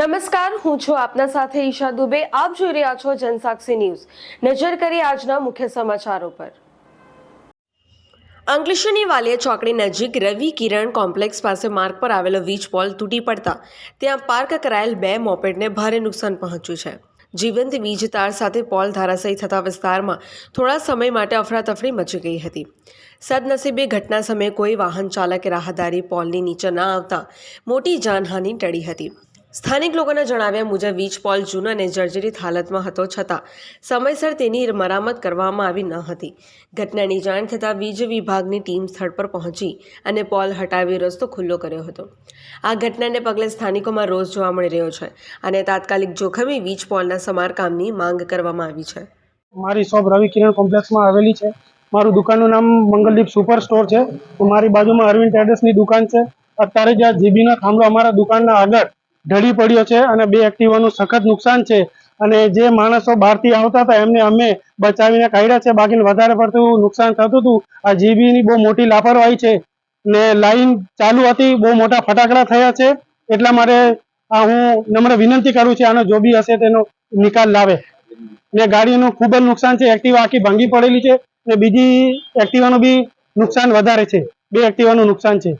નમસ્કાર, હું છું આપના સાથે ઈશા દુબે. આપ જોઈ રહ્યા છો જનસાક્ષી ન્યૂઝ. નજર કરી આજના મુખ્ય સમાચારો પર. અંકલેશ્વરની વાલિયા ચોકડી નજીક રવિ કિરણ કોમ્પ્લેક્સ પાસે માર્ગ પર આવેલો વીજ પોલ તૂટી પડતા ત્યાં પાર્ક કરાયેલ 2 મોપેડને ભારે નુકસાન પહોંચ્યું છે. જીવંત વીજ તાર સાથે પોલ ધરાશાયી થતા વિસ્તારમાં થોડા સમય માટે અફરાતફરી મચી ગઈ હતી. સદનસીબે ઘટના સમયે કોઈ વાહન ચાલકે રાહદારી પોલની નીચે ન આવતા મોટી જાનહાનિ ટળી હતી. સ્થાનિક લોકોના જણાવ્યા મુજબ વીજ પોલ જૂનો અને જર્જરિત હાલતમાં હતો, છતાં સમયસર તેની મરામત કરવામાં આવી ન હતી. ઘટનાની જાણ થતાં વીજ વિભાગની ટીમ સ્થળ પર પહોંચી અને પોલ હટાવી રસ્તો ખુલ્લો કર્યો હતો. આ ઘટનાને પગલે સ્થાનિકોમાં રોષ જોવા મળી રહ્યો છે અને તાત્કાલિક જોખમી વીજ પોલના સમારકામની માંગ કરવામાં આવી છે. મારી શોપ રવિ કિરણ કોમ્પ્લેક્સમાં આવેલી છે. મારું દુકાનનું નામ મંગલદીપ સુપર સ્ટોર છે. મારી બાજુમાં અરવિંદ ટ્રેડર્સની દુકાન છે. અત્યારે જ્યાં જીબીનો થાંભલો અમારા દુકાનના આગળ ઢળી પડ્યો છે અને 2 એક્ટિવાનું સખત નુકસાન છે. અને જે માણસો બહારથી આવતા હતા એમને અમે બચાવીને કાઢ્યા છે. બાકી વધારે પડતું નુકસાન થતું હતું. આ જીબીની બહુ મોટી લાપરવાહી છે ને લાઈન ચાલુ હતી, બહુ મોટા ફટાકડા થયા છે. એટલા માટે હું નમ્ર વિનંતી કરું છું આનો જો બી હશે તેનો નિકાલ લાવે. ને ગાડીનું ખૂબ જ નુકસાન છે. એક્ટિવા આખી ભાંગી પડેલી છે ને બીજી એક્ટિવાનું બી નુકસાન વધારે છે. 2 એક્ટિવાનું નુકસાન છે.